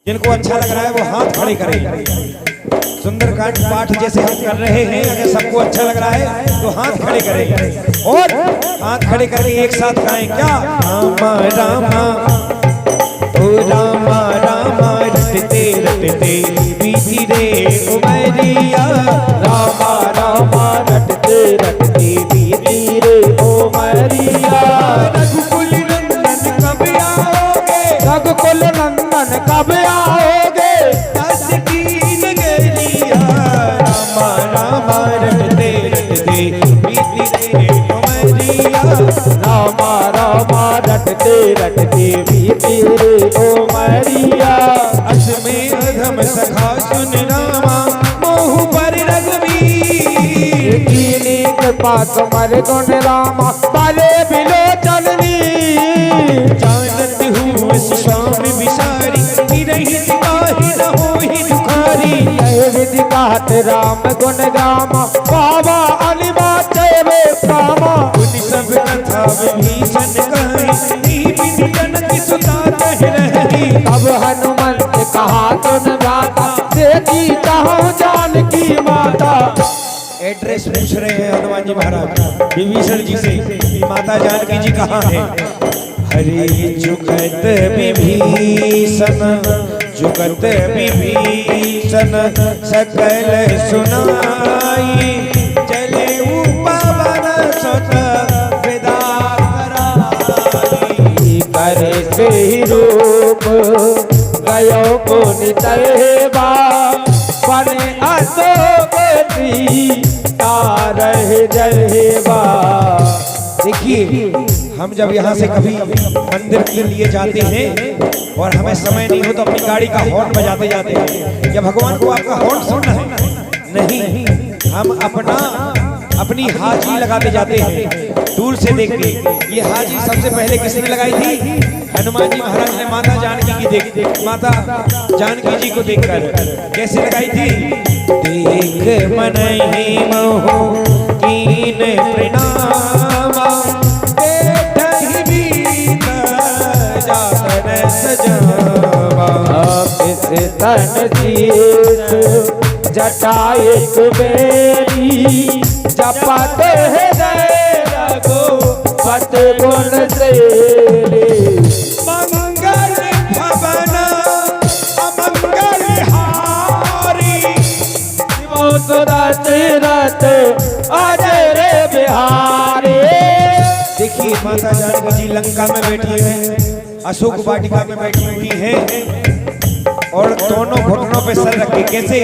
जिनको अच्छा लग रहा है वो हाथ खड़े करें। सुंदरकांड पाठ जैसे हम कर रहे हैं, अगर सबको अच्छा लग रहा है तो हाथ खड़े करें और हाथ खड़े करके एक साथ गाएं। क्या? रामा रामा ओ रामा रामा रटते रटते बीती रे उमरिया, रामा रामा रटते रटते बीती रे उमरिया। रघुकुल नंदन कब आओगे, रघुकुल नंदन कब आओगे, दस की नगरिया। रामा रामा रटते रटते बीती रे उमरिया, रामा रामा रटते रटते बीती रे उमरिया। असमें अधम सखा सुन रामा मोह पर रघुवीर, कीनी कृपा तुम्हारे गुण रामा पाले बिलोचनी। जानत हूँ इस स्वामी विसारी, निरहित काहि न होहि दुखारी। यह विधि कहत राम गुण गामा, बाबा अलिमा तेरे कामा। उन सब कथा विभीषण कहि, विधि जनक सुता कह रही। अब हनुमंत कहा तुम गाता, देखी चाहूं जानकी माता। एड्रेस पूछ रहे हैं हनुमान जी महाराज विभीषण जी से कि माता जानकी जी कहाँ है। हरे जुगत विभीषण जुगत विभीषण सकल सुनाई, चले पवन सुत विदा कराई। करे से रूप गयो पुनि तैबा, बने अशोक रह जहेबा। देखिए, हम जब यहाँ से कभी मंदिर के लिए जाते हैं और हमें समय नहीं हो तो अपनी गाड़ी का हॉर्न बजाते जाते हैं। क्या भगवान को आपका हॉर्न सुनना है? नहीं, हम अपनी हाजी लगाते जाते हैं दूर से देख के। ये हाजी सबसे पहले किसने लगाई थी? हनुमान जी महाराज ने माता जानकी जी को देखकर। कैसे लगाई थी? देख मनहि मोह कीन प्रणामा, बैठहि बीत जातन सजावा। किस तन शीस जटायक बेरी, जपत हृदय रघुपत गुण सेरी। मंगल भवन अमंगल हारी, सुरत अजय रे बिहारी। देखिए माता जानकी जी लंका में बैठी हैं, अशोक वाटिका में बैठी हुई हैं और दोनों घुटनों पे सर रखे। कैसे?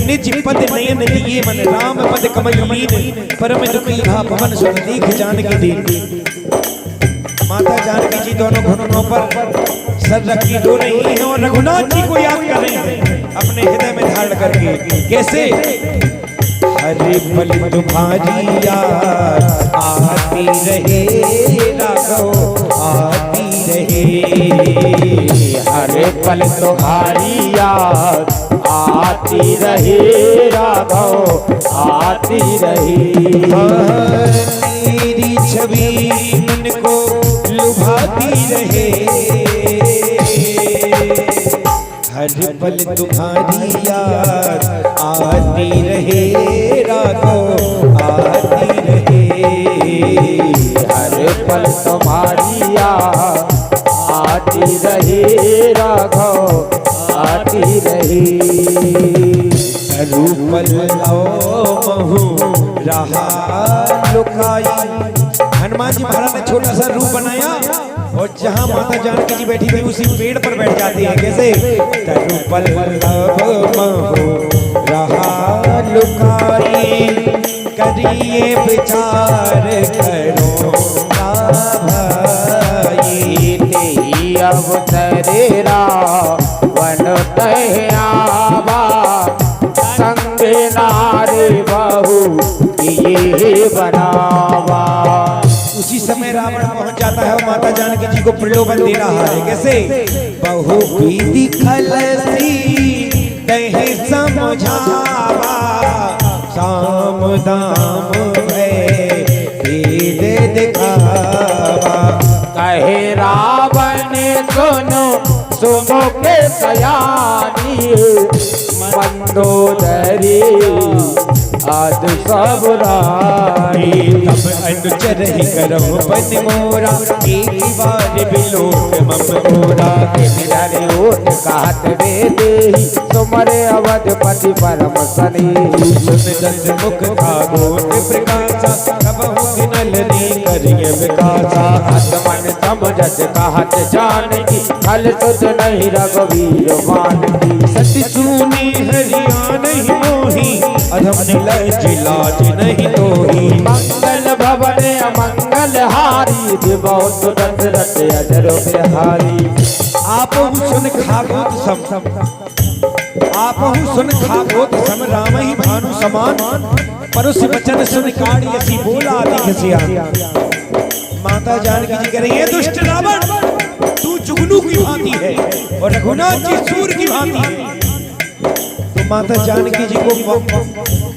निज पद नयन लिए मन राम पद कमल लीन, परम दुखी भा भवन सुन दीख जानकी दीन। माता जानकी जी दोनों घुटनों पर सर रखी रो रही हैं और रघुनाथ जी को याद कर रही हैं अपने हृदय में धारण करके। कैसे? हरि पल तुम्हारी याद आती रहे राघव आती रहे। हरे पल तुम्हारी याद आती रहे राघव आती रहे। तेरी छवि मन को लुभाती रहे, हर पल तुम्हारी याद आती रहे राघव आती रहे। हर पल तुम्हारी याद आती रहे राघव आती रहे। रूपल महु रहा लुकाई। हनुमान जी महाराज ने छोटा सा रूप बनाया और जहाँ माता जानकी जी बैठी थी उसी पेड़ पर बैठ जाती है। कैसे? रूपल महु रहा लुकाई, करिए विचार करो भाई। तेई अवसरे रावण तयावा, संग नारी बहु ये बनावा। उसी समय रावण पहुंच जाता है और माता जानकी जी को प्रलोभन दे रहा है। कैसे? बहु विधि खलसी कहे समझावा, साम दाम भय भेद दिखावा। कहे रावण सुनो सुमुख सया विष्णुधरी आदि सब रानी। तब अनुचर ही करहु बन मोरा, एक बार बिलोक मम मोरा। निरारे ओट कहत वे देहि, तुम्हारे अवधपति परम सनी। सुन दस मुख भागवत प्रकाशा, कबहु गिनलनी करिय विकासा। आत्मन समझत कहत जानकी, फल तुझ नहीं रघुवीर मानकी। सति सुनी हरिया नहीं मोही, अधम निलज लाज नहीं तोही। मंगल भवन अमंगल हारी, विभव दशरथ अजर बिहारी। आपहु सुन खागोत सम, आपहु सुन खागोत सम, राम ही भानु समान। परुष वचन सुन काढ़ी ऐसी बोला अधिक सिया। माता जानकी जी कह रही है, दुष्ट रावण तू जुगनू की भांति है और रघुनाथ जी सूर की भांति है। तो माता जानकी जी को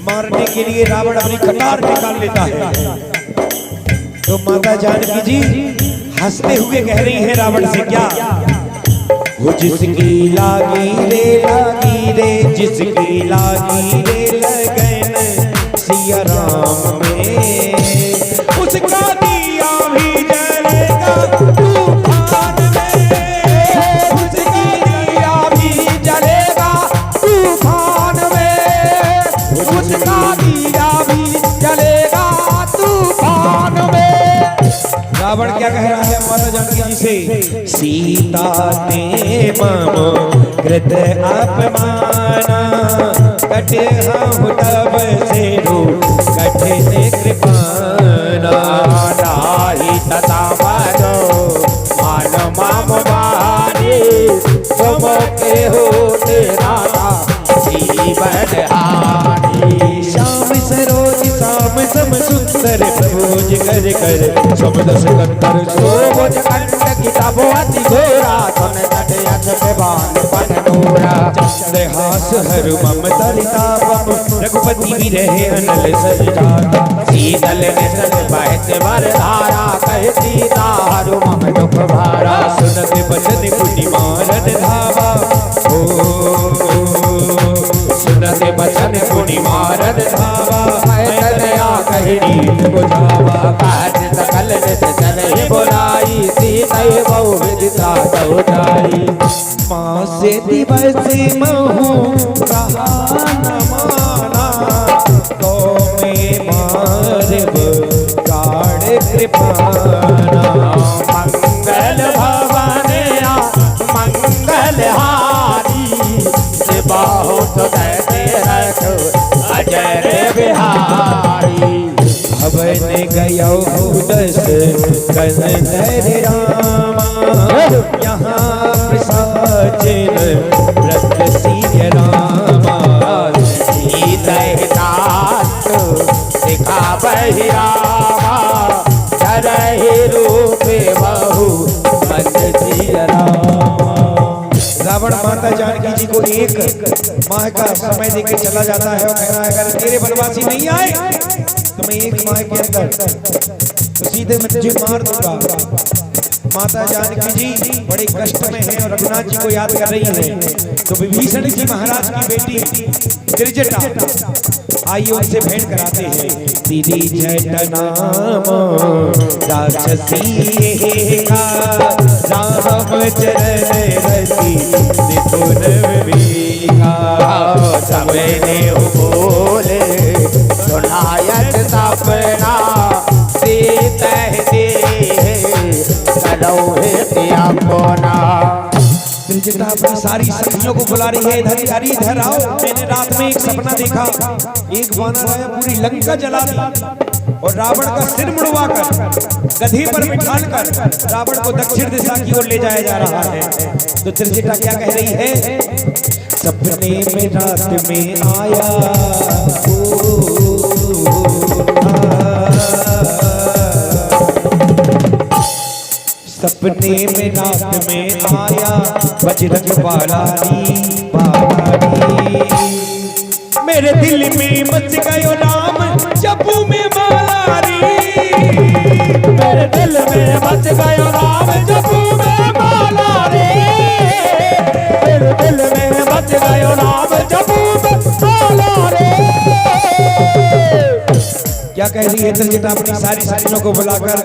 मारने के लिए रावण अपनी कटार निकाल लेता है। तो माता जानकी जी हंसते हुए कह रही है रावण से, क्या वो जिसकी लागी रे जिसकी लागी रे लगन सिया राम में, उसका दिया भी जलेगा तूफान में। उसका दिया भी जलेगा तूफान में, उसका दिया भी जलेगा तूफान में। रावण क्या कह रहा है माता जानकी जी से, सीता ने मम कृत अपमाना, कटे हम तब से रो कठिन कृपाना। नाहि तथा मनो मान माम मारी, तुम के हो तेरा जीवन हानि। श्याम सरोज श्याम सम सुंदर, प्रभोज कर कर शब्द सकंदर। सोबोज कंठ की तबो अति घोरा, सुन तट यथ बाण पन नूरा। चंद्रहास हर मम तरितापम, रघुपति भी रहे अनल सजाता। शीतल निसल बहत वर धारा, कह सीता हरु मम दुख भारा। सुनत बचन पुनि मारन धावा, सुनत बचन पुनि मारन धावा। तनया कहनी बुझावा, काज सकल नित चलहि बुराई। सीता बहु विदिता तहु जाई। माँ से दिवस महू कहा न माना, तो मैं मारब गाढ़ कृपाना। मंगल भवन मंगल हारी, बाहु तो कहते रखो अजर बिहारी। भवन गयो दस कंदर रामा, यहाँ प्रसाचन व्रत सिय रामा। दिखा बहिरामा, धरहि रूप बहु मन सिय रामा। रावण माता जानकी जी को एक माह का समय देकर चला जाता है और कह रहा है, अगर तेरे वनवासी नहीं आए तो मैं एक माह के अंदर तो सीधे मैं तुझे मार दूंगा। माता जानकी जी बड़े कष्ट में हैं और रघुनाथ जी को याद कर रही हैं। तो विभीषण जी महाराज की बेटी त्रिजटा आइए उनसे भेंट कराते हैं। दीदी जट नाम राक्षसी का, राम चरण रति निपुण विवेका। सबने बोले सुनायत सपना, सीता दे करो अपना। त्रिजटा अपनी सारी सखियों को बुला रही है, इधर इधर इधर आओ। मैंने रात में एक सपना देखा, एक वानर आया पूरी लंका जला दी और रावण का सिर मुड़वाकर गधी पर बिठाकर रावण को दक्षिण दिशा की ओर ले जाया जा रहा है। तो त्रिजटा क्या कह रही है, सपने में रात में आया सपने में रात में आया बजरंग बालारी बालारी। मेरे दिल में मच गयो राम जपू में बालारी। मेरे दिल में मच गयो राम जपू में बालारी। मेरे दिल में मच गयो राम जपू में कह रही है त्रिजटा अपनी सारी सखियों को बुलाकर,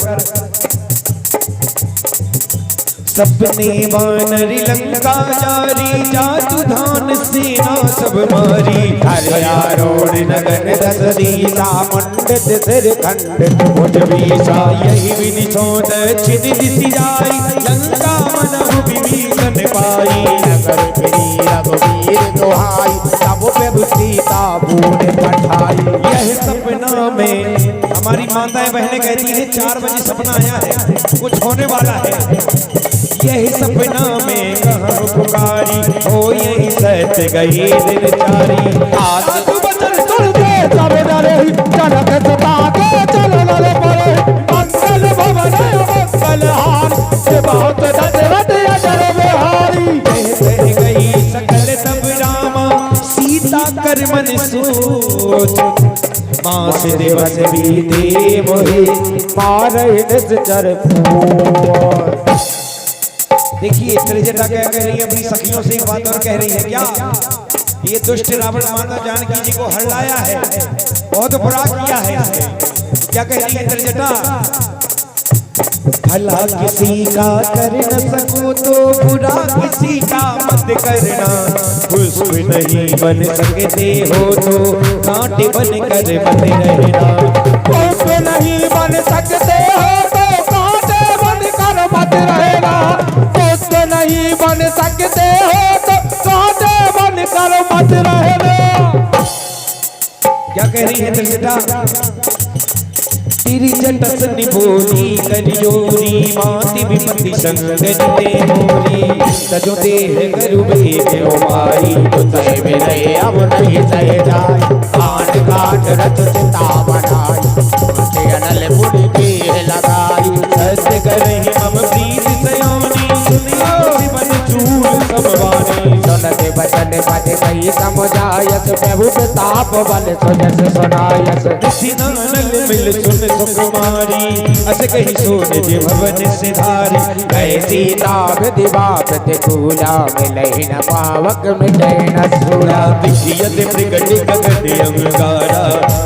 सपने वानर लंका जारी, जातु धान सेना सब मारी, हरियारोड़ नगन दस दीसा, मंडित सिर खंडित भुज बीसा, यही विनिशो दक्षिण दिशि जाई, लंका मनहु विभीषण पाई, नगर फिरी रघुवीर दुहाई, तब प्रभु सीता भून पठाई। यह सपना में हमारी माताएं बहनें कहती हैं 4 बजे सपना आया है, कुछ होने वाला है। यही सपना में कहाँ पुकारी, हो यही सच गई दिन चारी, आज बचन सुन दे सब डरे, जनक सता के चल नर परे, मंगल भवन मंगल हार, से बहुत दशरथ अजर बिहारी। कह गई सकल तब रामा, सीता कर मन सोच, मास दिवस बीते मोहे, मारे निश्चर फूल। देखिए त्रिजटा क्या कह रही है अपनी सखियों से, एक बात और कह रही है, क्या ये दुष्ट रावण माता जानकी जी को हरलाया है, बहुत बुरा किया है इसने। क्या कह रही है त्रिजटा, भला किसी का कर न सको तो बुरा किसी का मत करना, पुष्प नहीं बन सकते हो तो कांटे बन कर मत रहना, पुष्प नहीं बन सकते हो तो कांटे बन कर मत रहना, पुष्प नहीं बन सकते हो तो कांटे बन कर मत रहना। क्या कह रही है त्रिजटा, त्रिजट निभोरी कलियोरी, माति विपत्ति संगते मोरी, तजो देह करु बेग उमारी, तो सह मिले अब नहीं सह जाए, आठ काट रच चिता बनाई, अनल मुनि के लगाई, सत्य करहि मम प्रीत सयोनी, सुनियो मन चूल समवानी, सुनते बचन पद कही समझायस, प्रभु प्रताप बल सुजस सुनायस, सिनानल मिल सुन सुकुमारी, अस कहि सोने जे भवन से धारी, गए सीता विधिवा प्रतिकूला, मिलहि न पावक मिटै न सूरा, दिखियत प्रगट गगन अंगारा,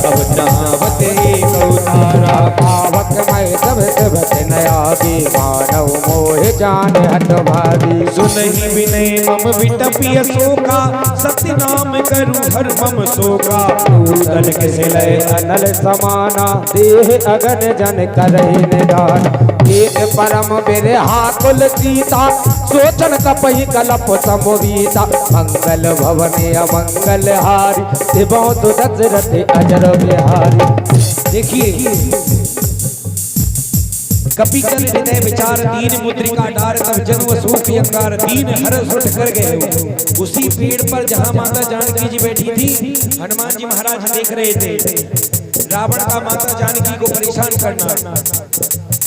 अब नावत एक उतारा, पावक मैं सब सबत नयागी, मानव मोह जान हट भागी, सुनहि विनय मम विटपिय शोका, सत्य नाम करू हर मम शोका, पूतन किसे लय अनल समाना, देह अगन जन करहि निदान, एक परम बिरहा कुल सीता, सोचन कपहि कलप संभवीता, मंगल भवन अमंगल हारी, शिवो तो दशरथ अजर बिहारी। देखिए कपि कर हृदय विचार, दीन मुद्रिका डार, तब जग सूख अंगार, दीन हरस उठ कर गए। उसी पेड़ पर जहां माता जानकी जी बैठी थी, हनुमान जी महाराज देख रहे थे रावण का माता जानकी को परेशान करना,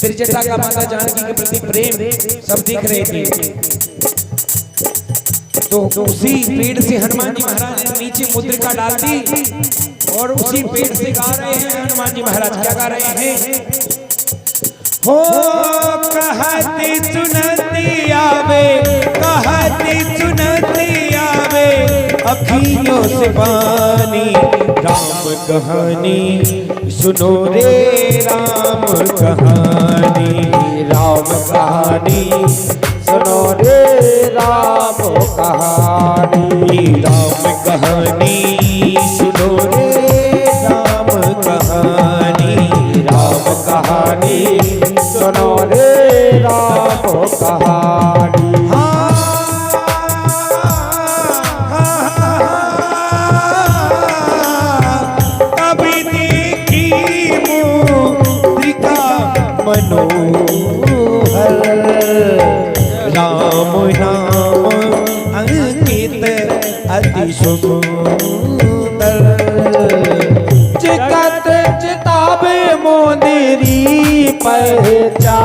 त्रिजटा का माता जानकी के प्रति प्रेम सब देख रहे थे। तो उसी पेड़ से हनुमान जी महाराज ने नीचे मुद्रिका डाल दी, और उसी पेड़ से गा रहे हैं हनुमान जी महाराज। क्या गा रहे हैं, हो कहती सुनती आवे, कहती सुनती आवे, अखियों से पानी, राम कहानी सुनो रे राम कहानी, राम कहानी सुनो रे राम कहानी, राम कहानी सुनो रे राम कहानी, राम कहानी सुनो रे राम कहानी। कभी देखी मुद्रिका मनोहर, राम नाम अंकित अति सुंदर, चिकत चिताबे मोदिरी पहचाने,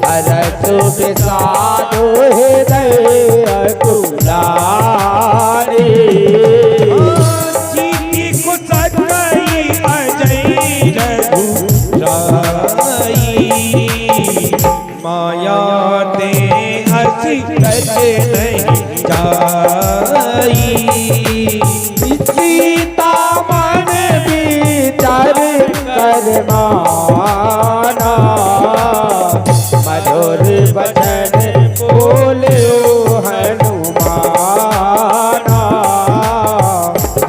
हरस विषादो हृदय कुलारे, जीती को सजाई अजय रघुराई, माया ते हसी कटे नहीं जाई, सीता मन दीवाना मधुर बचन बोले ओ हनुमाना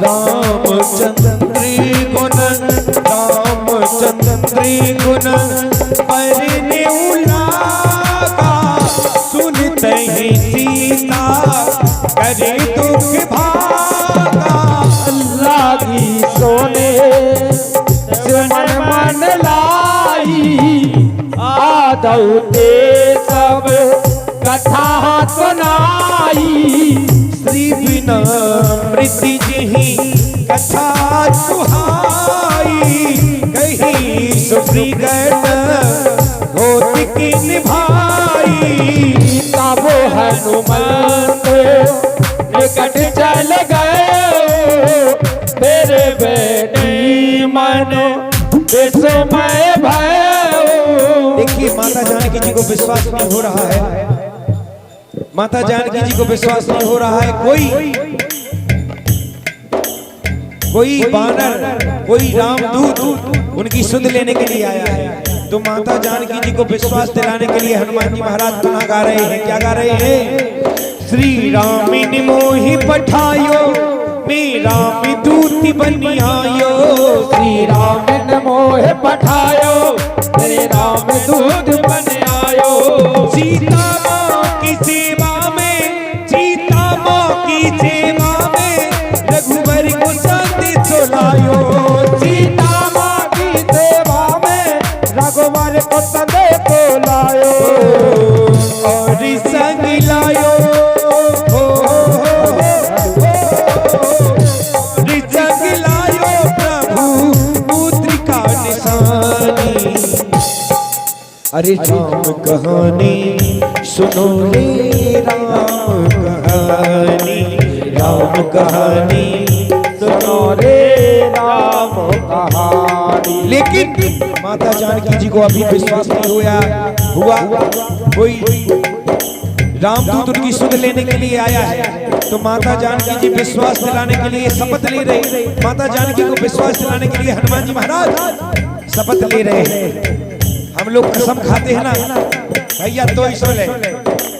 रामचंद्र गुण परने उलागा सुनते ही सीता करे दुख भागा अल्लाह की सोने से मन लाई आदौ ते सब कथा सुनाई श्री बिना मृति जही कथा सुहाई कही सुप्रीगण होत की निभाई तब हनुमंत निकट चल गए तेरे बेटी मन विस्मय भयो। देखिए माता जानकी जी को विश्वास नहीं हो रहा है, माता जानकी जी को विश्वास नहीं हो रहा है। कोई बानर कोई रामदूत उनकी सुध लेने के लिए आया है। तो माता जानकी जी को विश्वास दिलाने के लिए हनुमान जी महाराज गाना गा रहे हैं। क्या गा रहे हैं? श्री राम मोहि पठायो मेरा दूत बनी आयो श्री राम ने मोह पठायो मेरे राम दूत बन आयो। सीता माँ की सेवा में, सीता माँ की सेवा में रघुवर को संदेश सुनायो। सीता माँ की सेवा में रघुवर को संदेश लायो और संग लायो संग लायो प्रभु मुद्रिका निशानी। अरे राम कहानी सुनो रे राम कहानी, राम कहानी सुनो रे राम कहानी। लेकिन माता जानकी जी को अभी विश्वास नहीं हुआ। कोई रामदूत उनकी सुध लेने के लिए आया है। तो माता जानकी जी विश्वास दिलाने के लिए शपथ ले रहे। माता जानकी को विश्वास दिलाने के लिए हनुमान जी महाराज शपथ ले रहे हैं। हम लोग कसम खाते हैं ना भैया, तो इसो ले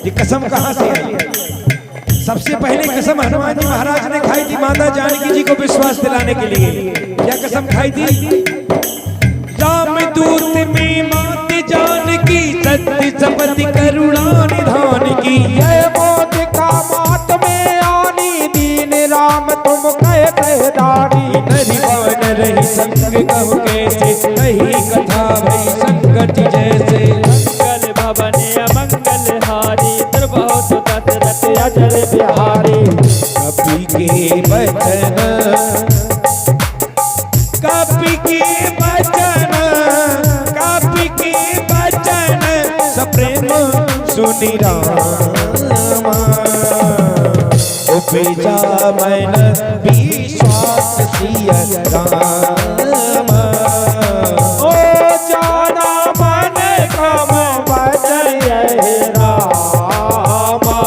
ये कसम कहाँ से आई? सबसे पहले कसम हनुमान जी महाराज ने खाई थी माता जानकी जी को विश्वास दिलाने के लिए। क्या कसम खाई थी? रामदूत में मात जानकी सत्य शपथ करुणा निधान की। ये मौत का मात में आनी दीन राम तुम कहे दानी। नरि बान रही संग कहु कैसे कही कथा भई संकट जैसे। मंगल भवन अमंगल हारी दुर्बहो दशरथ अजर बिहारी। कपि के वचन, कपि के वचन, कपि के वचन सप्रेम सुनि रामा। उपजा मन विश्वास सिय रामा। ओ जाना मन कम बचन रामा।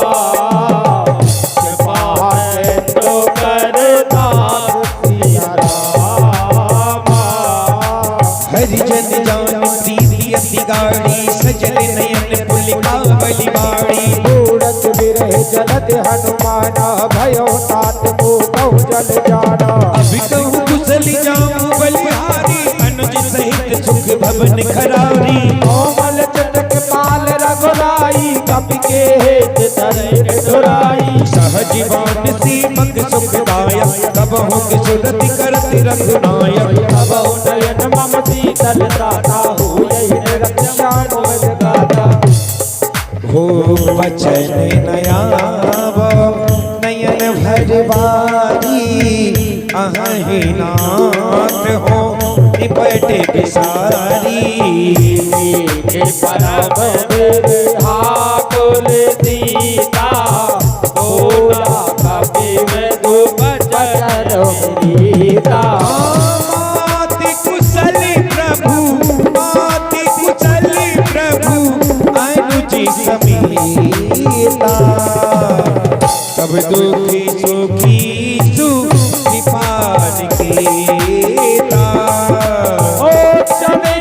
तो करता सिया रामा। हरिजन जान प्रीति अति गाड़ी सजल नयन पुलिका बलिबाड़ी। मूरत बिरह जलत हनुमाना भयो तात बहु जल जाना। अभी कहूँ कुशल जाऊं बलिहारी अनुज सहित सुख भवन खरारी। कोमल चटक पाल रघुराई कपि के हेत धरे दुराई। सहजीवान सीमक सुखदायक तब होंगे सुरति करति रघुनायक। अब नयन मम शीतल दाता हो यही रक्षा मोद गाता। हो वचन नयावो नयन भरवारी। अहि नाथ हो निपटे बिसारी। परम बिरहाकुल सीता बोला कपि में दो बचन रीता। माति कुशल प्रभु, माति कुशल प्रभु अनुजी समीता। सब दुखी सुखी सुखी पान कीता। ओ चले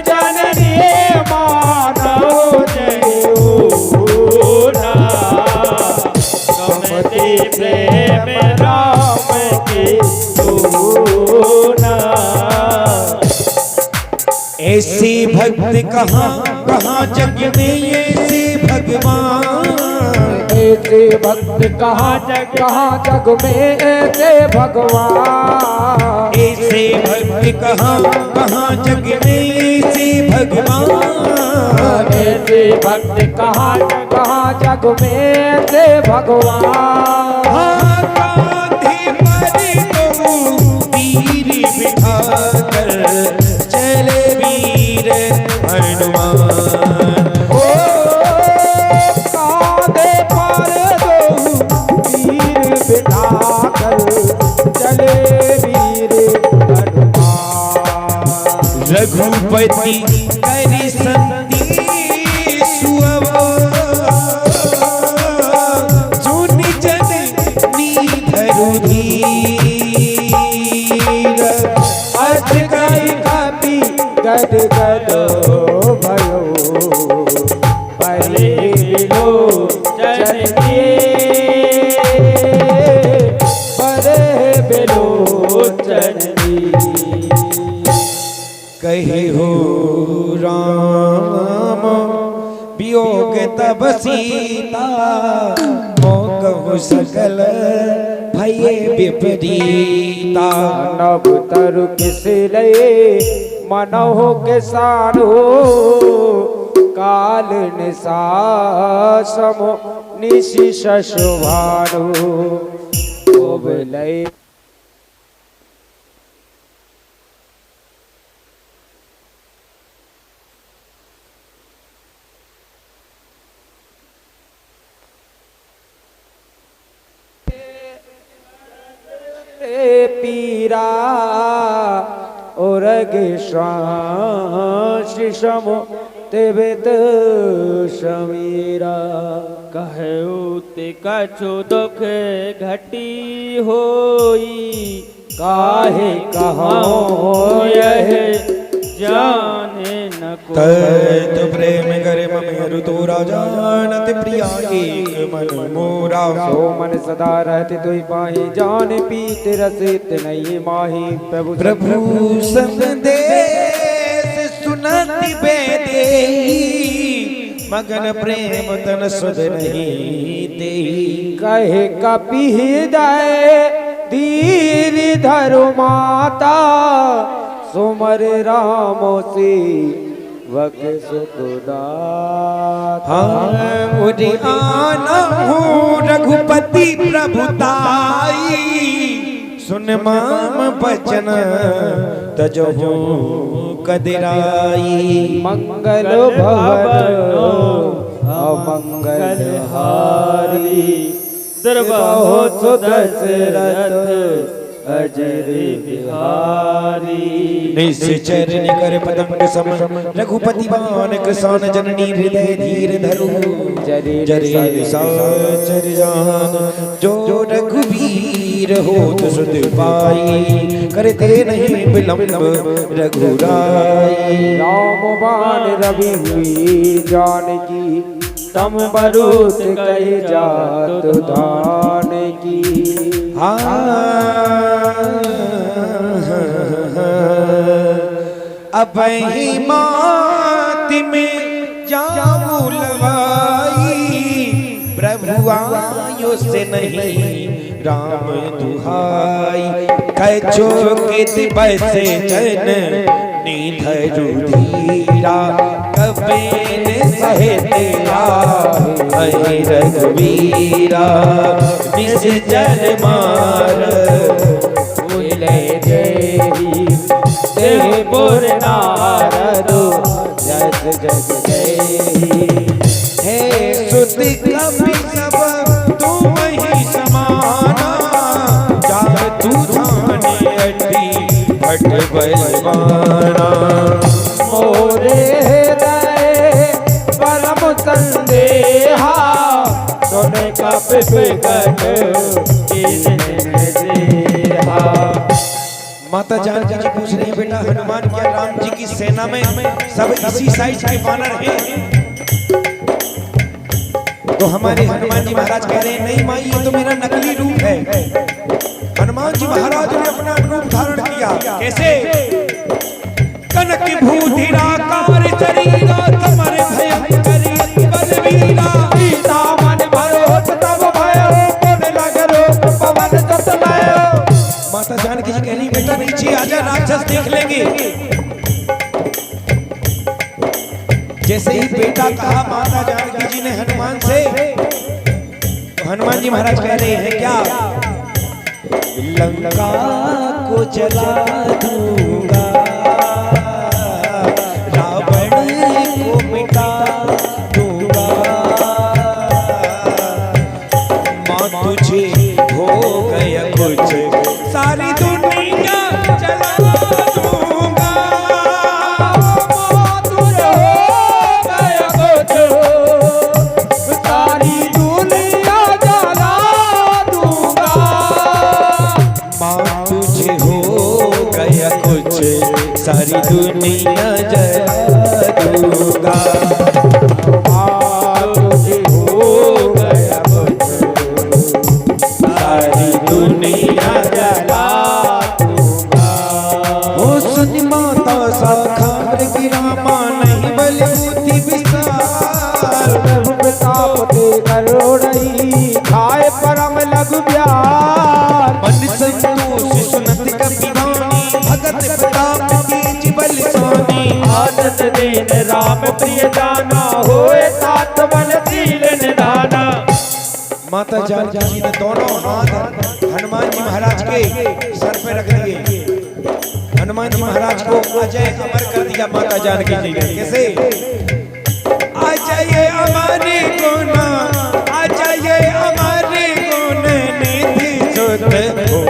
प्रेम राम के तूना। ऐसे भक्त कहाँ कहाँ जग में ऐसे भगवान, ऐसे भक्त कहाँ जग में ऐसे भगवान, ऐसे भक्त कहाँ कहाँ जग में ऐसे भगवान, ऐसे भक्त कहाँ जग में ऐसे भगवान। हाँ कांधे पर तो तीर बिठाकर चले वीर हनुमान। ओ कांधे पर दो तीर बिठाकर चले वीर हनुमान। रघुपति करि संदेश सुनि जननी धरु धीर। अर्थ गई कपि गद गदो भयो परे बिलोचन के, परे बिलोचन की। कहे हो राम वियोग तब सीता, मोह सकल भये विपरीता। नव तरु किस लये मनोह के सारो, काल निशा समो निशि शशुभानु। लय पीरा उरग श्वासिषमो तेवेत शमीरा। कहु ते कछु दुख घटी होई, काहे कहो यह जाने न को। तत प्रेम करे ममेरु तोरा जानत प्रिया एक मन मोरा। सो मन सदा रहते तुई पाही, जान पीत रसित नहीं माही। प्रभु प्रभु संदेश सुनति बेदे, मगन प्रेम तन सुध नहीं दे। कहे कपि हृदय धीर धरु माता, सुमर राम से वक सुखदाता। हाँ मुझे आना हूँ रघुपति प्रभुताई, सुन माम बचन तजहु कदिराई। मंगल भवन अमंगल हारी, द्रवहो सुदशरथ अजर बिहारी। निश्चर निकर पतंग सम, रघुपति बाण कृसान जननी हृदय धीर धरु। जरे निशाचर जान, जो रघुवीर होत सुध पाई। करते नहीं विलंब रघुराई। राम बाण रवि हुई जानकी, तम बरूत कही जात दान की। अब ही मात में जाऊं लवाई, प्रभु आयो से नहीं राम दुहाई। कछो कित बसे चन निधरु धीरा, कबे ने सहे तेरा अहि रघुवीरा। निश्चर मार उले देही देह पुर नारदो जस जस देही। हे सुत कपि सब तुम ही समाना, जा तू धाने अति भट बलवाना। मोरे हृदय परम संदेहा, सुन कपि विकट कीन्हा। माता जानकी जी पूछ रही है, बेटा हनुमान क्या राम जी की सेना में सब इसी साइज के वानर हैं? तो हमारे हनुमान जी महाराज कह रहे हैं नहीं माई ये तो मेरा नकली रूप है। हनुमान जी महाराज ने अपना रूप धारण किया। कैसे? कनक भूधिराकार शरीरा तुम्हारे भयंकर बलवीरा सीता मन भरोस तब भयो कोन लगरो पवन जस लायो। माता जानकी जी कह रही बेटा नीचे आजा राक्षस देख लेंगे। जैसे ही बेटा कहा माता जानकी जी ने हनुमान से, तो हनुमान जी महाराज कह रहे हैं क्या? लंका को जला दूंगा, रावण को मिटा दूंगा, मां तुझे हो गया कुछ सारी दुनिया जला दूंगा। तुझे हो गया कुछ सारी दुनिया जला दूंगा। मां तुझे हो गया कुछ सारी दुनिया जला दूंगा। तुझे हो गया कुछ सारी दुनिया जला दूंगा। ओ सुन माता साखार गिरामा नहीं बलबूती विशाल। प्रभु प्रताप ते करोड़ई खाए परम लघु ब्यार। मन संतोष सुनत कपिवानी भगत प्रताप तेज बलशानी। आनंद दीन राम प्रिय जाना होए तात बल शील निधाना। माता जानकी जी ने दोनों हाथ हनुमान जी महाराज के सर पे रख दिए। हनुमान जी महाराज को अजय अमर कर दिया माता जानकी जी ने। कैसे? अजय अमर गुना, अजय अमर गुण निधि सुत हो,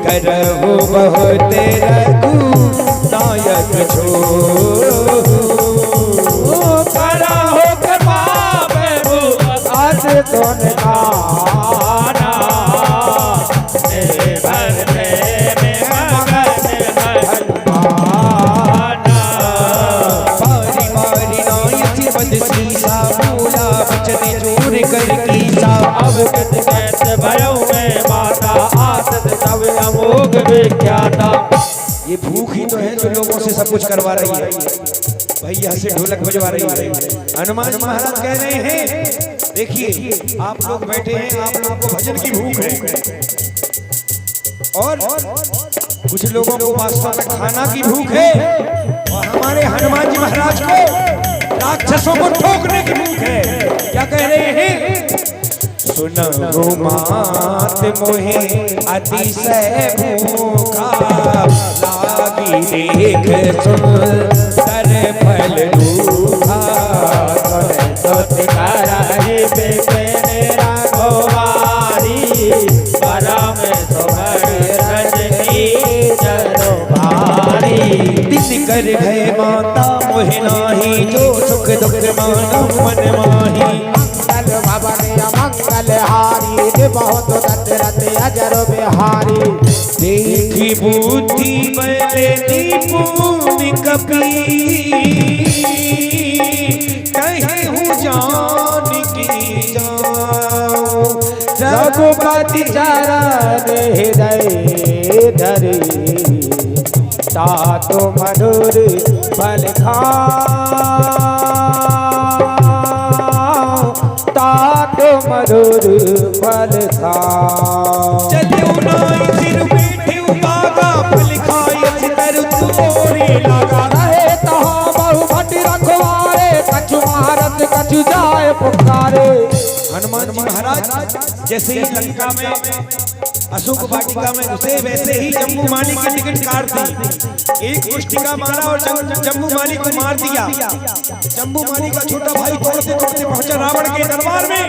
करहु बहुत रघु नायक छो। करा हो कृपा प्रभु आज तुम आना। भरने में मगन हनुमाना। बारी बारी नायक बद सीसा बोला बचने चोर कर कीसा। अब कत कैत भयो में माता आसत सब अमोघ विख्याता। ये भूख ही तो है जो लोगों से सब कुछ करवा रही है। भैया से ढोलक बजवा रही है। हनुमान जी महाराज कह रहे हैं देखिए आप लोग बैठे हैं, आप लोगों को भजन की भूख है और कुछ लोगों को वास्तव में खाना की भूख है। और हमारे हनुमान जी महाराज को राक्षसों को ठोकने की भूख है। क्या कह रहे हैं? सुनो मात मोहे अतिशय भूखा, लागी देख सुंदर फल रूखा। कराही बिपिन रघुवारी परम सुभग रजनी चरो भारी। दिन कर गए माता मोहे नाही, जो सुख दुख मानो मन माही। मंगल भवन मंगल हारी बहुत दशरथ अजर बिहारी। देखी बुद्धि बले निपुण कपी, कहीं हूँ जान की जाऊं। रघुपति चरण हृदय धरे तातो मधुर फल खाओ। तातो मधुर फल खाओ। चलियो नाई सिर बैठे बागा, फल खाए सिर तोरे लगा। रहे तहाँ बहु भट्टी रखवारे, कछु महारथ कछु जाए पुकारे। हनुमान जी महाराज जैसे ही लंका में अशोक वाटिका में घुसे वैसे ही जम्बू माली की टिकट काट दी। एक मुष्टिका मारा और जम्बू माली को मार दिया। जम्बू माली का छोटा भाई दौड़ते दौड़ते पहुंचा रावण के दरबार में।